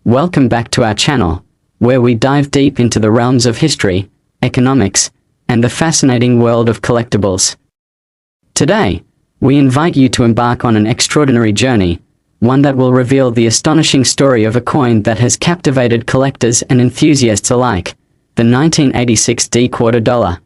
Welcome back to our channel, where we dive deep into the realms of history, economics, and the fascinating world of collectibles. Today, we invite you to embark on an extraordinary journey, one that will reveal the astonishing story of a coin that has captivated collectors and enthusiasts alike, the 1986 quarter dollar.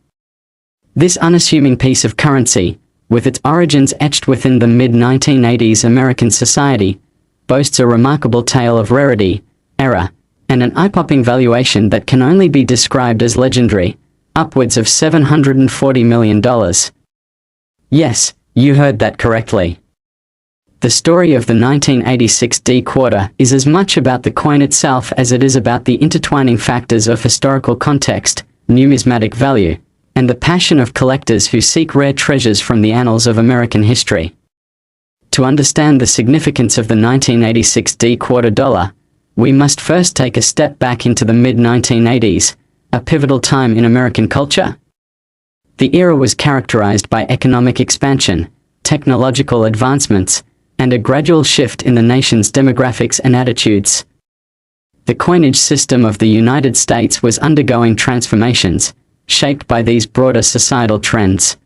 This unassuming piece of currency, with its origins etched within the mid-1980s American society, boasts a remarkable tale of rarity, error, and an eye-popping valuation that can only be described as legendary, upwards of $740 million. Yes, you heard that correctly. The story of the 1986 quarter is as much about the coin itself as it is about the intertwining factors of historical context, numismatic value, and the passion of collectors who seek rare treasures from the annals of American history. To understand the significance of the 1986 quarter dollar, we must first take a step back into the mid-1980s, a pivotal time in American culture. The era was characterized by economic expansion, technological advancements, and a gradual shift in the nation's demographics and attitudes. The coinage system of the United States was undergoing transformations, shaped by these broader societal trends.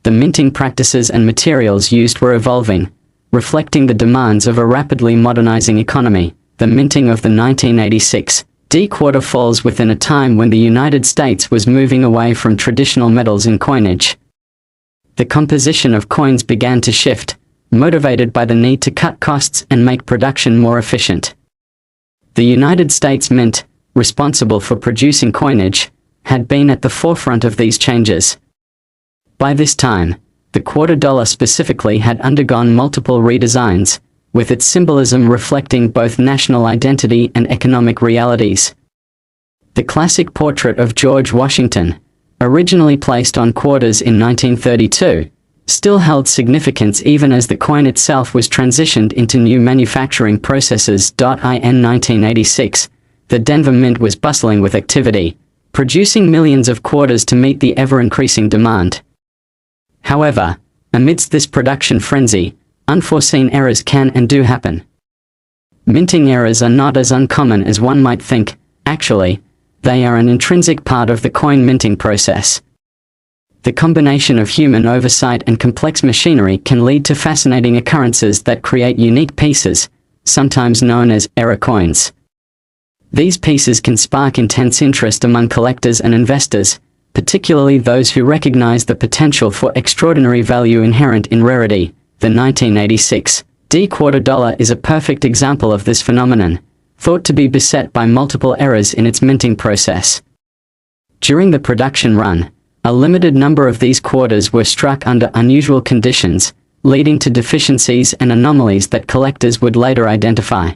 The minting practices and materials used were evolving, reflecting the demands of a rapidly modernizing economy. The minting of the 1986 quarter falls within a time when the United States was moving away from traditional metals in coinage. The composition of coins began to shift, motivated by the need to cut costs and make production more efficient. The United States Mint, responsible for producing coinage, had been at the forefront of these changes. By this time, the quarter dollar specifically had undergone multiple redesigns, with its symbolism reflecting both national identity and economic realities. The classic portrait of George Washington, originally placed on quarters in 1932, still held significance even as the coin itself was transitioned into new manufacturing processes. In 1986, the Denver Mint was bustling with activity, producing millions of quarters to meet the ever-increasing demand. However, amidst this production frenzy, unforeseen errors can and do happen. Minting errors are not as uncommon as one might think. Actually, they are an intrinsic part of the coin minting process. The combination of human oversight and complex machinery can lead to fascinating occurrences that create unique pieces, sometimes known as error coins. These pieces can spark intense interest among collectors and investors, particularly those who recognize the potential for extraordinary value inherent in rarity. The 1986 quarter dollar is a perfect example of this phenomenon, thought to be beset by multiple errors in its minting process. During the production run, a limited number of these quarters were struck under unusual conditions, leading to deficiencies and anomalies that collectors would later identify.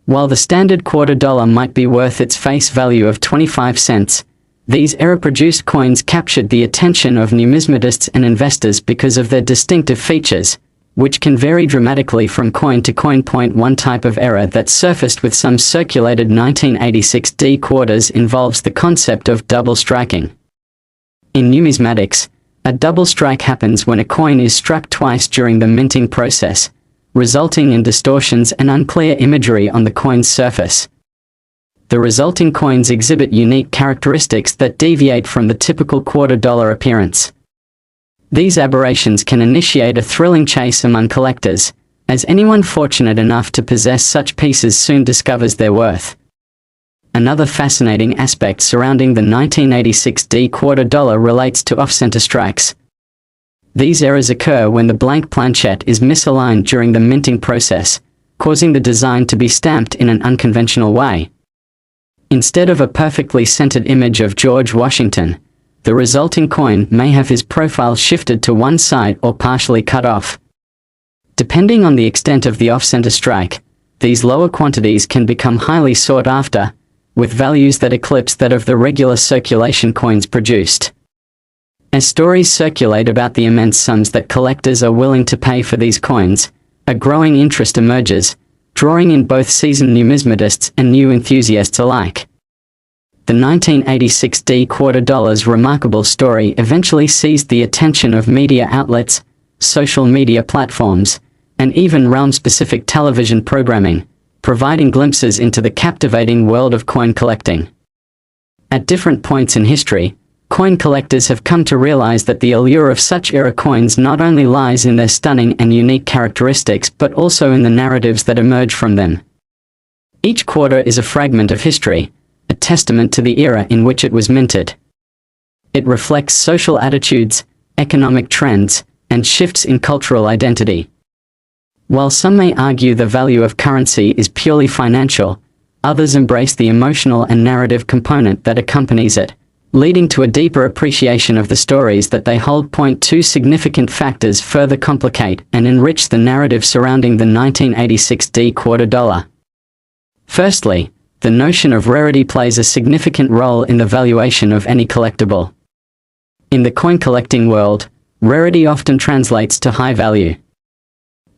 While the standard quarter dollar might be worth its face value of 25 cents, these error-produced coins captured the attention of numismatists and investors because of their distinctive features, which can vary dramatically from coin to coin. One type of error that surfaced with some circulated 1986 quarters involves the concept of double striking. In numismatics, a double strike happens when a coin is struck twice during the minting process, resulting in distortions and unclear imagery on the coin's surface. The resulting coins exhibit unique characteristics that deviate from the typical quarter dollar appearance. These aberrations can initiate a thrilling chase among collectors, as anyone fortunate enough to possess such pieces soon discovers their worth. Another fascinating aspect surrounding the 1986 quarter dollar relates to off-center strikes. These errors occur when the blank planchette is misaligned during the minting process, causing the design to be stamped in an unconventional way. Instead of a perfectly centered image of George Washington, the resulting coin may have his profile shifted to one side or partially cut off. Depending on the extent of the off-center strike, these lower quantities can become highly sought after, with values that eclipse that of the regular circulation coins produced. As stories circulate about the immense sums that collectors are willing to pay for these coins, a growing interest emerges, drawing in both seasoned numismatists and new enthusiasts alike. The 1986 quarter dollar's remarkable story eventually seized the attention of media outlets, social media platforms, and even realm-specific television programming, providing glimpses into the captivating world of coin collecting. At different points in history, coin collectors have come to realize that the allure of such era coins not only lies in their stunning and unique characteristics but also in the narratives that emerge from them. Each quarter is a fragment of history, a testament to the era in which it was minted. It reflects social attitudes, economic trends, and shifts in cultural identity. While some may argue the value of currency is purely financial, others embrace the emotional and narrative component that accompanies it, leading to a deeper appreciation of the stories that they hold. Two significant factors further complicate and enrich the narrative surrounding the 1986 quarter dollar. Firstly, the notion of rarity plays a significant role in the valuation of any collectible. In the coin collecting world, rarity often translates to high value.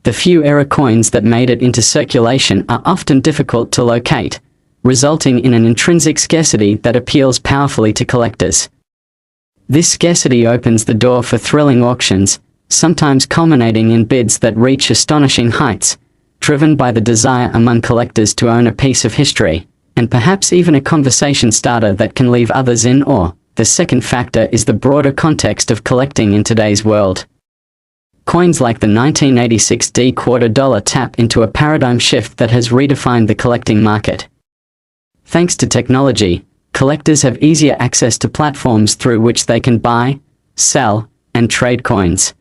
The few era coins that made it into circulation are often difficult to locate, resulting in an intrinsic scarcity that appeals powerfully to collectors. This scarcity opens the door for thrilling auctions, sometimes culminating in bids that reach astonishing heights, driven by the desire among collectors to own a piece of history, and perhaps even a conversation starter that can leave others in awe. The second factor is the broader context of collecting in today's world. Coins like the 1986 quarter dollar tap into a paradigm shift that has redefined the collecting market. Thanks to technology, collectors have easier access to platforms through which they can buy, sell, and trade coins.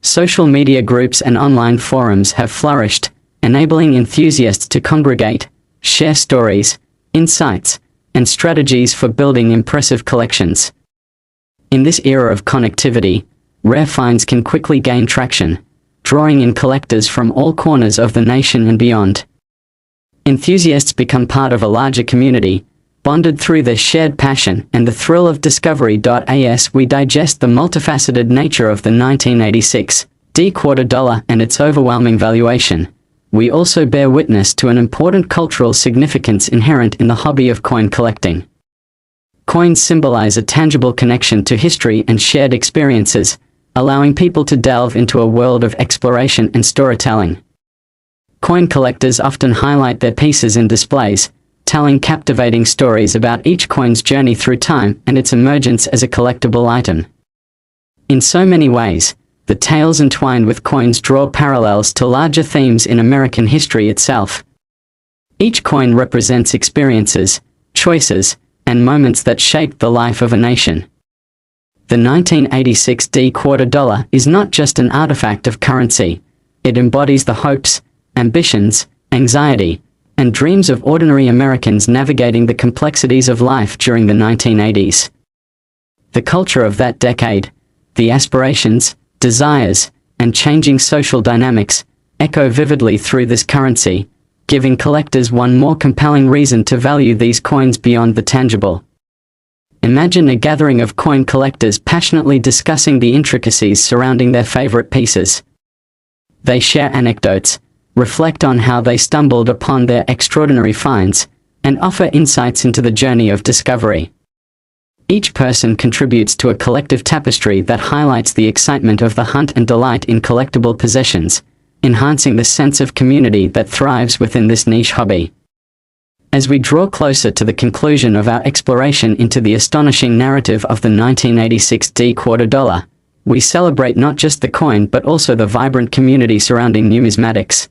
Social media groups and online forums have flourished, enabling enthusiasts to congregate, share stories, insights, and strategies for building impressive collections. In this era of connectivity, rare finds can quickly gain traction, drawing in collectors from all corners of the nation and beyond. Enthusiasts become part of a larger community, bonded through their shared passion and the thrill of discovery. As we digest the multifaceted nature of the 1986 quarter dollar and its overwhelming valuation, we also bear witness to an important cultural significance inherent in the hobby of coin collecting. Coins symbolize a tangible connection to history and shared experiences, allowing people to delve into a world of exploration and storytelling. Coin collectors often highlight their pieces in displays, telling captivating stories about each coin's journey through time and its emergence as a collectible item. In so many ways, the tales entwined with coins draw parallels to larger themes in American history itself. Each coin represents experiences, choices, and moments that shaped the life of a nation. The 1986 quarter dollar is not just an artifact of currency, it embodies the hopes, ambitions, anxiety, and dreams of ordinary Americans navigating the complexities of life during the 1980s. The culture of that decade, the aspirations, desires, and changing social dynamics, echo vividly through this currency, giving collectors one more compelling reason to value these coins beyond the tangible. Imagine a gathering of coin collectors passionately discussing the intricacies surrounding their favorite pieces. They share anecdotes, reflect on how they stumbled upon their extraordinary finds, and offer insights into the journey of discovery. Each person contributes to a collective tapestry that highlights the excitement of the hunt and delight in collectible possessions, enhancing the sense of community that thrives within this niche hobby. As we draw closer to the conclusion of our exploration into the astonishing narrative of the 1986 quarter dollar, we celebrate not just the coin but also the vibrant community surrounding numismatics.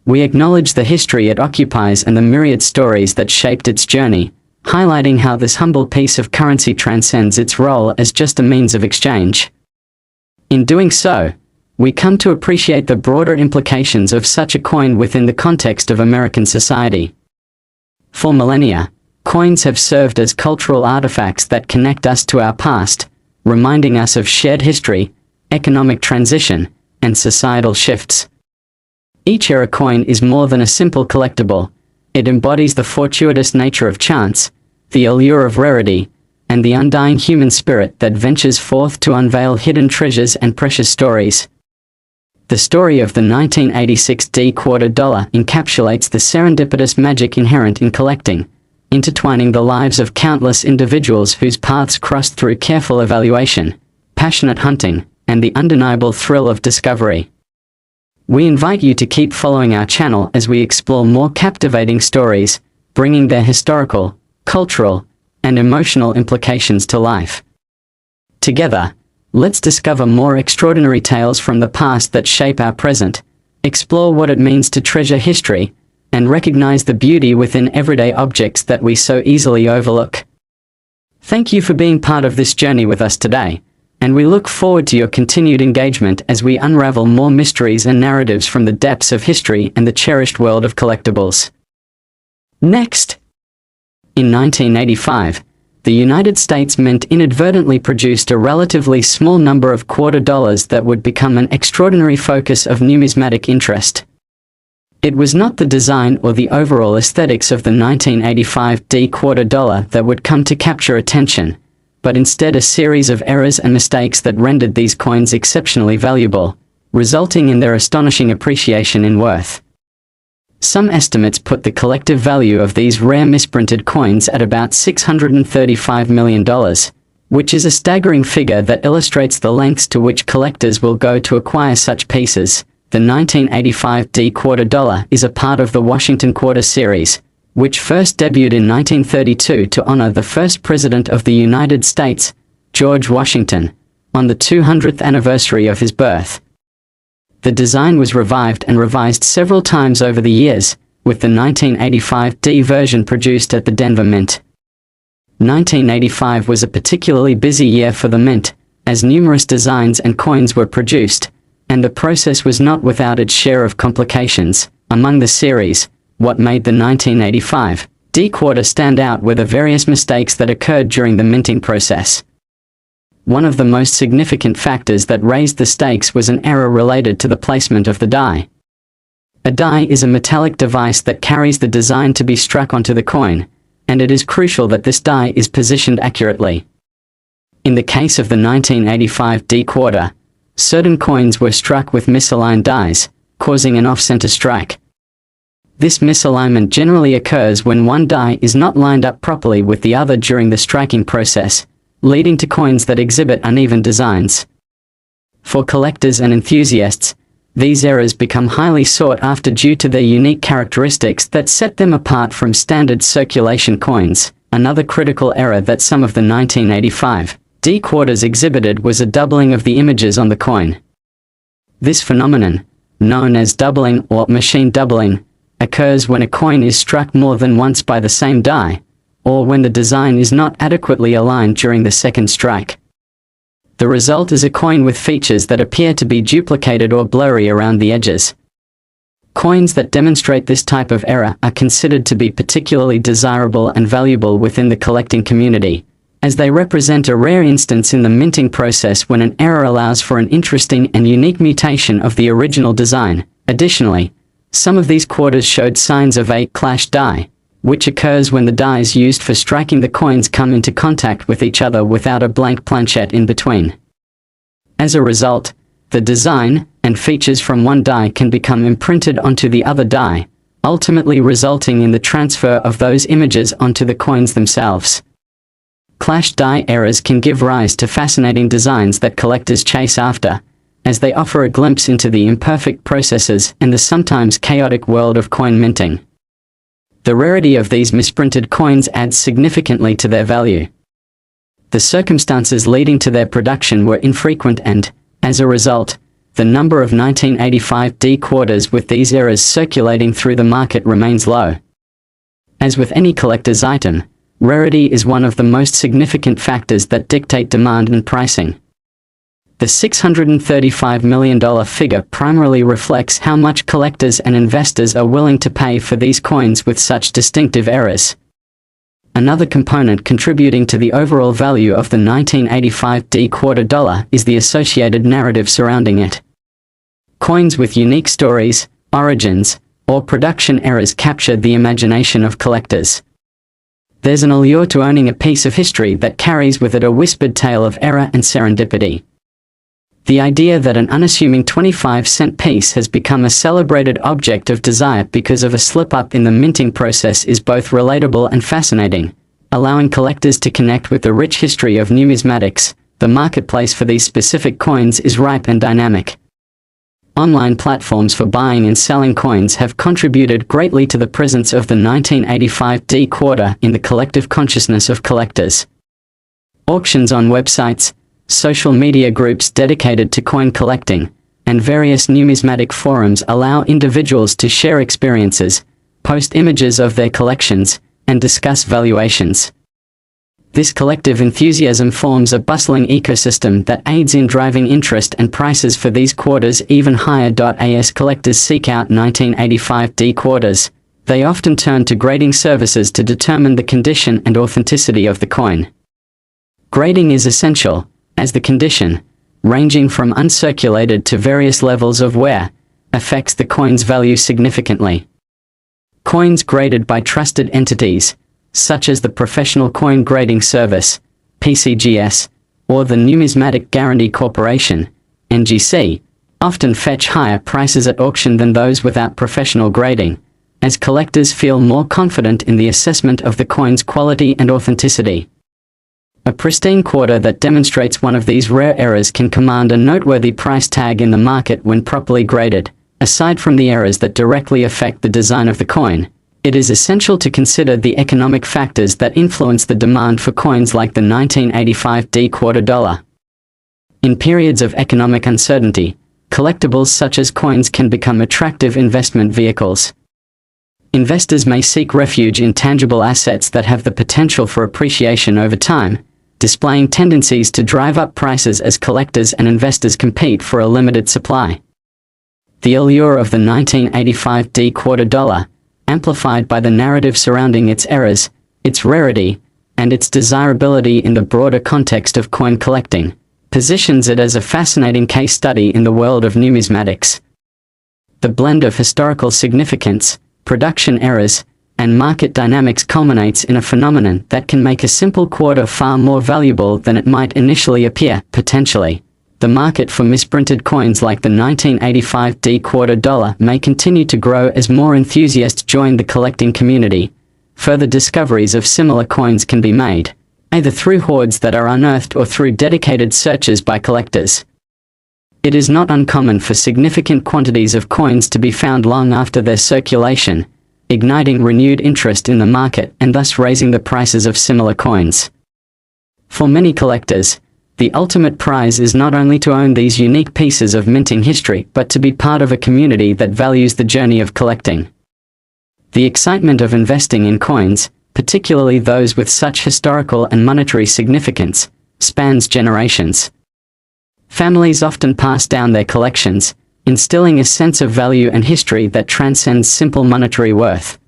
We acknowledge the history it occupies and the myriad stories that shaped its journey, highlighting how this humble piece of currency transcends its role as just a means of exchange. In doing so, we come to appreciate the broader implications of such a coin within the context of American society. For millennia, coins have served as cultural artifacts that connect us to our past, reminding us of shared history, economic transition, and societal shifts. Each era coin is more than a simple collectible. It embodies the fortuitous nature of chance, the allure of rarity, and the undying human spirit that ventures forth to unveil hidden treasures and precious stories. The story of the 1986 quarter dollar encapsulates the serendipitous magic inherent in collecting, intertwining the lives of countless individuals whose paths crossed through careful evaluation, passionate hunting, and the undeniable thrill of discovery. We invite you to keep following our channel as we explore more captivating stories, bringing their historical, cultural, and emotional implications to life. Together, let's discover more extraordinary tales from the past that shape our present, explore what it means to treasure history, and recognize the beauty within everyday objects that we so easily overlook. Thank you for being part of this journey with us today, and we look forward to your continued engagement as we unravel more mysteries and narratives from the depths of history and the cherished world of collectibles. Next, in 1985, the United States Mint inadvertently produced a relatively small number of quarter dollars that would become an extraordinary focus of numismatic interest. It was not the design or the overall aesthetics of the 1985 D quarter dollar that would come to capture attention, but instead a series of errors and mistakes that rendered these coins exceptionally valuable, resulting in their astonishing appreciation in worth. Some estimates put the collective value of these rare misprinted coins at about $635 million, which is a staggering figure that illustrates the lengths to which collectors will go to acquire such pieces. The 1985 D quarter dollar is a part of the Washington Quarter series, which first debuted in 1932 to honor the first President of the United States, George Washington, on the 200th anniversary of his birth. The design was revived and revised several times over the years, with the 1985 D version produced at the Denver Mint. 1985 was a particularly busy year for the Mint, as numerous designs and coins were produced, and the process was not without its share of complications. Among the series, what made the 1985 D quarter stand out were the various mistakes that occurred during the minting process. One of the most significant factors that raised the stakes was an error related to the placement of the die. A die is a metallic device that carries the design to be struck onto the coin, and it is crucial that this die is positioned accurately. In the case of the 1985 D quarter, certain coins were struck with misaligned dies, causing an off-center strike. This misalignment generally occurs when one die is not lined up properly with the other during the striking process, leading to coins that exhibit uneven designs. For collectors and enthusiasts, these errors become highly sought after due to their unique characteristics that set them apart from standard circulation coins. Another critical error that some of the 1985 D quarters exhibited was a doubling of the images on the coin. This phenomenon, known as doubling or machine doubling, occurs when a coin is struck more than once by the same die, or when the design is not adequately aligned during the second strike. The result is a coin with features that appear to be duplicated or blurry around the edges. Coins that demonstrate this type of error are considered to be particularly desirable and valuable within the collecting community, as they represent a rare instance in the minting process when an error allows for an interesting and unique mutation of the original design. Additionally, some of these quarters showed signs of a clash die, which occurs when the dies used for striking the coins come into contact with each other without a blank planchette in between. As a result, the design and features from one die can become imprinted onto the other die, ultimately resulting in the transfer of those images onto the coins themselves. Clash die errors can give rise to fascinating designs that collectors chase after, as they offer a glimpse into the imperfect processes and the sometimes chaotic world of coin minting. The rarity of these misprinted coins adds significantly to their value. The circumstances leading to their production were infrequent and, as a result, the number of 1985 D quarters with these errors circulating through the market remains low. As with any collector's item, rarity is one of the most significant factors that dictate demand and pricing. The $635 million figure primarily reflects how much collectors and investors are willing to pay for these coins with such distinctive errors. Another component contributing to the overall value of the 1985 D quarter dollar is the associated narrative surrounding it. Coins with unique stories, origins, or production errors capture the imagination of collectors. There's an allure to owning a piece of history that carries with it a whispered tale of error and serendipity. The idea that an unassuming 25-cent piece has become a celebrated object of desire because of a slip-up in the minting process is both relatable and fascinating, allowing collectors to connect with the rich history of numismatics. The marketplace for these specific coins is ripe and dynamic. Online platforms for buying and selling coins have contributed greatly to the presence of the 1985 D quarter in the collective consciousness of collectors. Auctions on websites, social media groups dedicated to coin collecting, and various numismatic forums allow individuals to share experiences, post images of their collections, and discuss valuations. This collective enthusiasm forms a bustling ecosystem that aids in driving interest and prices for these quarters even higher. As collectors seek out 1985 D quarters, they often turn to grading services to determine the condition and authenticity of the coin. Grading is essential, as the condition, ranging from uncirculated to various levels of wear, affects the coin's value significantly. Coins graded by trusted entities, such as the Professional Coin Grading Service, PCGS, or the Numismatic Guarantee Corporation, NGC, often fetch higher prices at auction than those without professional grading, as collectors feel more confident in the assessment of the coin's quality and authenticity. A pristine quarter that demonstrates one of these rare errors can command a noteworthy price tag in the market when properly graded. Aside from the errors that directly affect the design of the coin, it is essential to consider the economic factors that influence the demand for coins like the 1985 D quarter dollar. In periods of economic uncertainty, collectibles such as coins can become attractive investment vehicles. Investors may seek refuge in tangible assets that have the potential for appreciation over time, displaying tendencies to drive up prices as collectors and investors compete for a limited supply. The allure of the 1985 D quarter dollar, amplified by the narrative surrounding its errors, its rarity, and its desirability in the broader context of coin collecting, positions it as a fascinating case study in the world of numismatics. The blend of historical significance, production errors, and market dynamics culminates in a phenomenon that can make a simple quarter far more valuable than it might initially appear. Potentially, the market for misprinted coins like the 1985 D quarter dollar may continue to grow as more enthusiasts join the collecting community. Further discoveries of similar coins can be made, either through hoards that are unearthed or through dedicated searches by collectors. It is not uncommon for significant quantities of coins to be found long after their circulation, igniting renewed interest in the market and thus raising the prices of similar coins. For many collectors, the ultimate prize is not only to own these unique pieces of minting history but to be part of a community that values the journey of collecting. The excitement of investing in coins, particularly those with such historical and monetary significance, spans generations. Families often pass down their collections, instilling a sense of value and history that transcends simple monetary worth.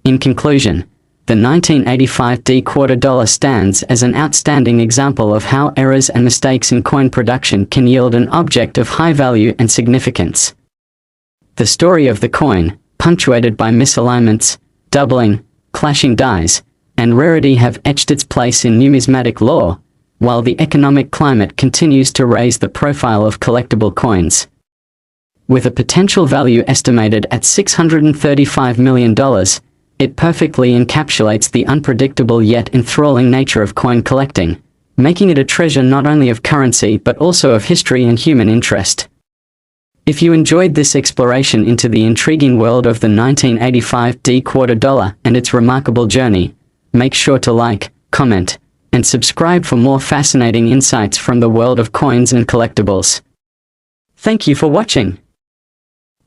In conclusion, the 1985 D quarter dollar stands as an outstanding example of how errors and mistakes in coin production can yield an object of high value and significance. The story of the coin, punctuated by misalignments, doubling, clashing dies, and rarity have etched its place in numismatic lore, while the economic climate continues to raise the profile of collectible coins. With a potential value estimated at $635 million, it perfectly encapsulates the unpredictable yet enthralling nature of coin collecting, making it a treasure not only of currency but also of history and human interest. If you enjoyed this exploration into the intriguing world of the 1985 D quarter dollar and its remarkable journey, make sure to like, comment, and subscribe for more fascinating insights from the world of coins and collectibles. Thank you for watching.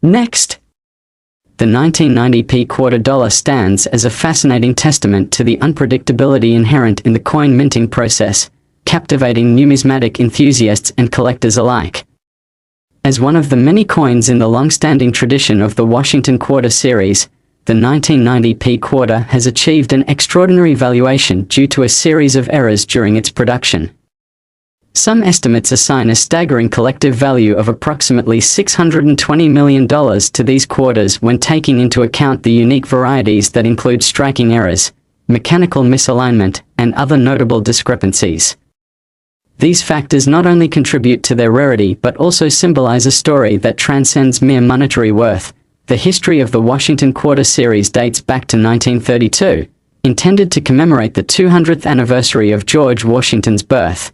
Next, the 1990p quarter dollar stands as a fascinating testament to the unpredictability inherent in the coin minting process, captivating numismatic enthusiasts and collectors alike. As one of the many coins in the long-standing tradition of the Washington Quarter series, the 1990p quarter has achieved an extraordinary valuation due to a series of errors during its production. Some estimates assign a staggering collective value of approximately $620 million to these quarters when taking into account the unique varieties that include striking errors, mechanical misalignment, and other notable discrepancies. These factors not only contribute to their rarity but also symbolize a story that transcends mere monetary worth. The history of the Washington Quarter series dates back to 1932, intended to commemorate the 200th anniversary of George Washington's birth.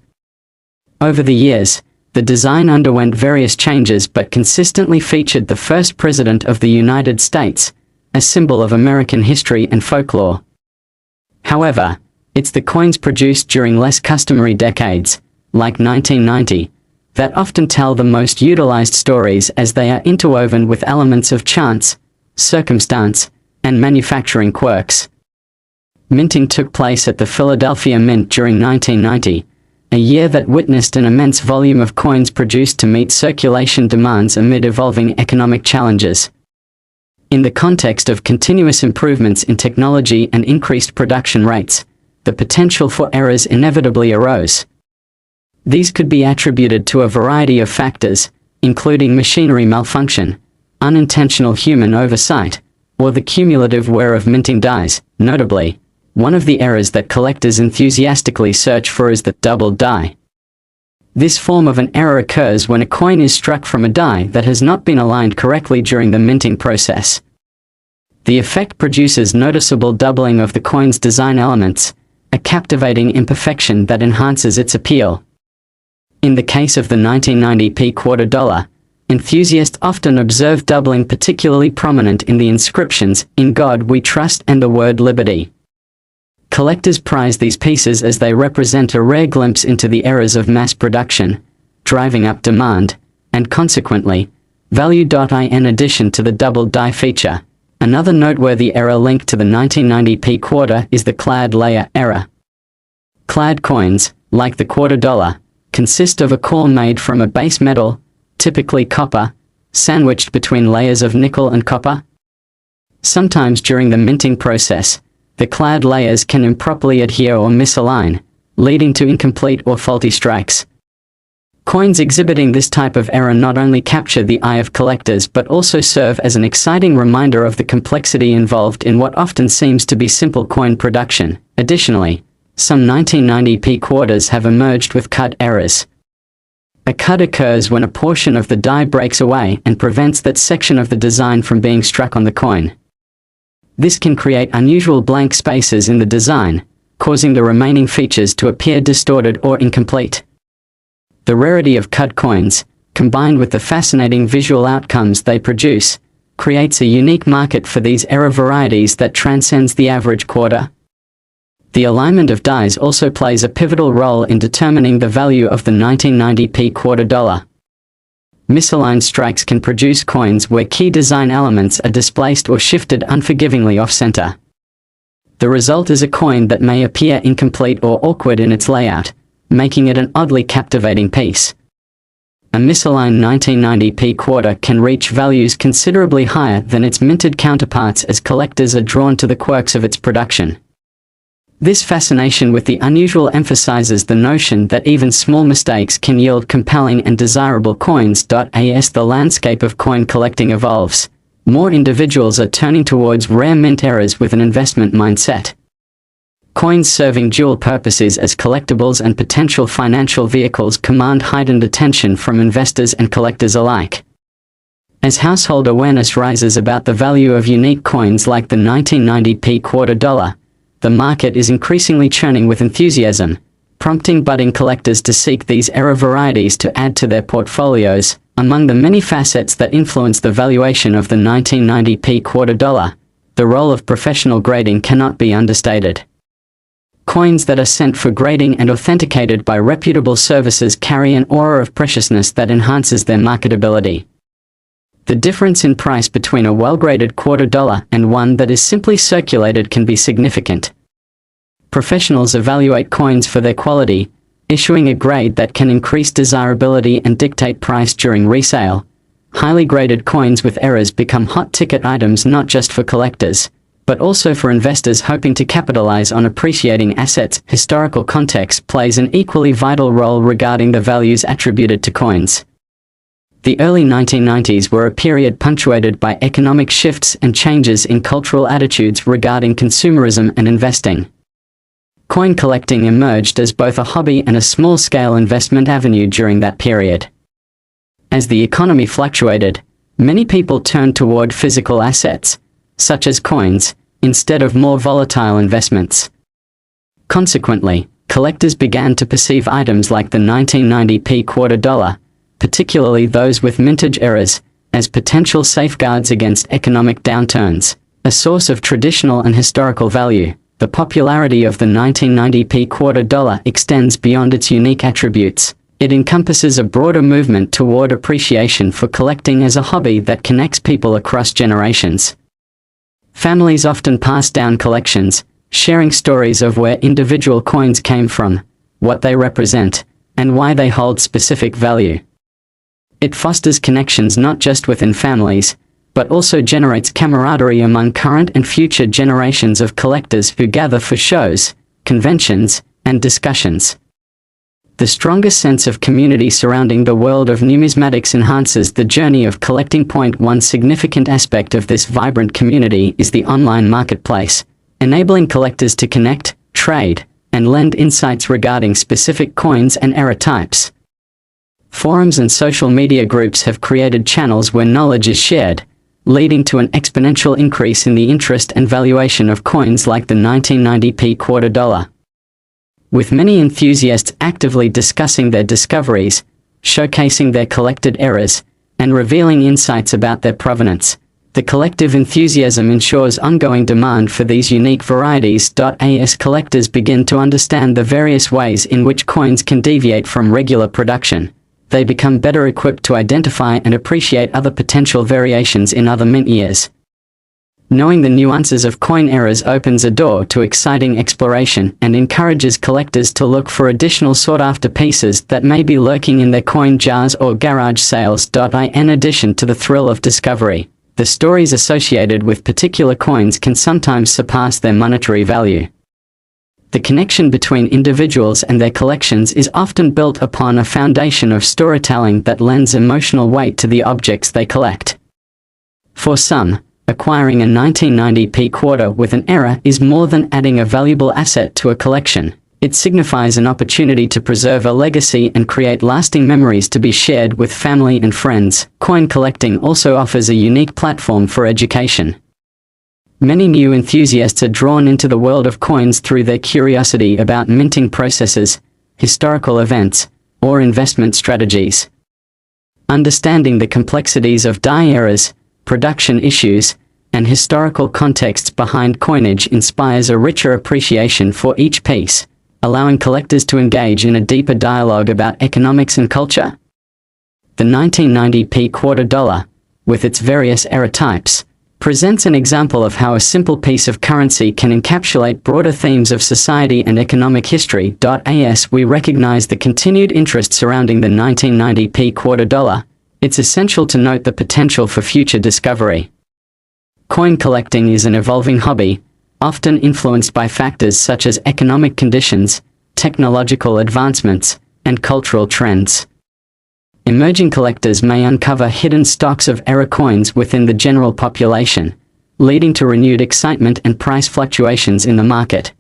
Over the years, The design underwent various changes but consistently featured the first president of the United States, a symbol of American history and folklore. However, it's the coins produced during less customary decades, like 1990, that often tell the most utilized stories, as they are interwoven with elements of chance, circumstance, and manufacturing quirks. Minting took place at the Philadelphia Mint during 1990, a year that witnessed an immense volume of coins produced to meet circulation demands amid evolving economic challenges. In the context of continuous improvements in technology and increased production rates, the potential for errors inevitably arose. These could be attributed to a variety of factors, including machinery malfunction, unintentional human oversight, or the cumulative wear of minting dies. Notably, one of the errors that collectors enthusiastically search for is the double die. This form of an error occurs when a coin is struck from a die that has not been aligned correctly during the minting process. The effect produces noticeable doubling of the coin's design elements, a captivating imperfection that enhances its appeal. In the case of the 1990p quarter dollar, enthusiasts often observe doubling particularly prominent in the inscriptions, "In God We Trust" and the word "Liberty." Collectors prize these pieces as they represent a rare glimpse into the errors of mass production, driving up demand, and consequently, value. In addition to the double die feature, another noteworthy error linked to the 1990p quarter is the clad layer error. Clad coins, like the quarter dollar, consist of a core made from a base metal, typically copper, sandwiched between layers of nickel and copper. Sometimes during the minting process, the clad layers can improperly adhere or misalign, leading to incomplete or faulty strikes. Coins exhibiting this type of error not only capture the eye of collectors but also serve as an exciting reminder of the complexity involved in what often seems to be simple coin production. Additionally, some 1990p quarters have emerged with cut errors. A cut occurs when a portion of the die breaks away and prevents that section of the design from being struck on the coin. This can create unusual blank spaces in the design, causing the remaining features to appear distorted or incomplete. The rarity of cut coins, combined with the fascinating visual outcomes they produce, creates a unique market for these error varieties that transcends the average quarter. The alignment of dies also plays a pivotal role in determining the value of the 1990p quarter dollar. Misaligned strikes can produce coins where key design elements are displaced or shifted unforgivingly off-center. The result is a coin that may appear incomplete or awkward in its layout, making it an oddly captivating piece. A misaligned 1990p quarter can reach values considerably higher than its minted counterparts as collectors are drawn to the quirks of its production. This fascination with the unusual emphasizes the notion that even small mistakes can yield compelling and desirable coins. As the landscape of coin collecting evolves, more individuals are turning towards rare mint errors with an investment mindset. Coins serving dual purposes as collectibles and potential financial vehicles command heightened attention from investors and collectors alike. As household awareness rises about the value of unique coins like the 1990p quarter dollar, the market is increasingly churning with enthusiasm, prompting budding collectors to seek these error varieties to add to their portfolios. Among the many facets that influence the valuation of the 1990p quarter dollar, the role of professional grading cannot be understated. Coins that are sent for grading and authenticated by reputable services carry an aura of preciousness that enhances their marketability. The difference in price between a well-graded quarter dollar and one that is simply circulated can be significant. Professionals evaluate coins for their quality, issuing a grade that can increase desirability and dictate price during resale. Highly graded coins with errors become hot-ticket items not just for collectors, but also for investors hoping to capitalize on appreciating assets. Historical context plays an equally vital role regarding the values attributed to coins. The early 1990s were a period punctuated by economic shifts and changes in cultural attitudes regarding consumerism and investing. Coin collecting emerged as both a hobby and a small-scale investment avenue during that period. As the economy fluctuated, many people turned toward physical assets, such as coins, instead of more volatile investments. Consequently, collectors began to perceive items like the 1990p quarter dollar, particularly those with mintage errors, as potential safeguards against economic downturns, a source of traditional and historical value. The popularity of the 1990p quarter dollar extends beyond its unique attributes. It encompasses a broader movement toward appreciation for collecting as a hobby that connects people across generations. Families often pass down collections, sharing stories of where individual coins came from, what they represent, and why they hold specific value. It fosters connections not just within families, but also generates camaraderie among current and future generations of collectors who gather for shows, conventions, and discussions. The strongest sense of community surrounding the world of numismatics enhances the journey of collecting. One significant aspect of this vibrant community is the online marketplace, enabling collectors to connect, trade, and lend insights regarding specific coins and era types. Forums and social media groups have created channels where knowledge is shared, leading to an exponential increase in the interest and valuation of coins like the 1990p quarter dollar. With many enthusiasts actively discussing their discoveries, showcasing their collected errors, and revealing insights about their provenance, the collective enthusiasm ensures ongoing demand for these unique varieties. As collectors begin to understand the various ways in which coins can deviate from regular production, they become better equipped to identify and appreciate other potential variations in other mint years. Knowing the nuances of coin errors opens a door to exciting exploration and encourages collectors to look for additional sought-after pieces that may be lurking in their coin jars or garage sales. In addition to the thrill of discovery, the stories associated with particular coins can sometimes surpass their monetary value. The connection between individuals and their collections is often built upon a foundation of storytelling that lends emotional weight to the objects they collect. For some, acquiring a 1990p quarter with an error is more than adding a valuable asset to a collection. It signifies an opportunity to preserve a legacy and create lasting memories to be shared with family and friends. Coin collecting also offers a unique platform for education. Many new enthusiasts are drawn into the world of coins through their curiosity about minting processes, historical events, or investment strategies. Understanding the complexities of die errors, production issues, and historical contexts behind coinage inspires a richer appreciation for each piece, allowing collectors to engage in a deeper dialogue about economics and culture. The 1990p quarter dollar, with its various era types, presents an example of how a simple piece of currency can encapsulate broader themes of society and economic history. As we recognize the continued interest surrounding the 1990p quarter dollar, it's essential to note the potential for future discovery. Coin collecting is an evolving hobby, often influenced by factors such as economic conditions, technological advancements, and cultural trends. Emerging collectors may uncover hidden stocks of error coins within the general population, leading to renewed excitement and price fluctuations in the market.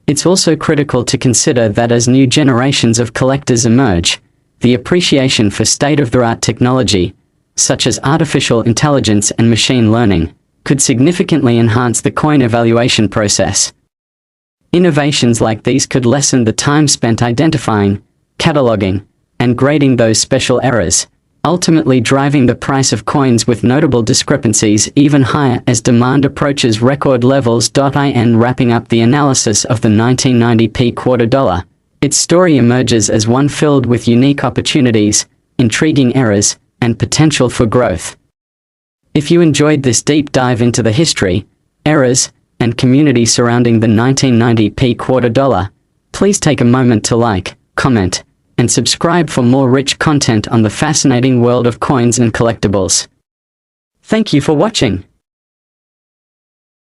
It's also critical to consider that as new generations of collectors emerge, the appreciation for state-of-the-art technology, such as artificial intelligence and machine learning, could significantly enhance the coin evaluation process. Innovations like these could lessen the time spent identifying, cataloging, and grading those special errors, ultimately driving the price of coins with notable discrepancies even higher as demand approaches record levels. In wrapping up the analysis of the 1990p quarter dollar, its story emerges as one filled with unique opportunities, intriguing errors, and potential for growth. If you enjoyed this deep dive into the history, errors, and community surrounding the 1990p quarter dollar, please take a moment to like, comment, and subscribe for more rich content on the fascinating world of coins and collectibles. Thank you for watching.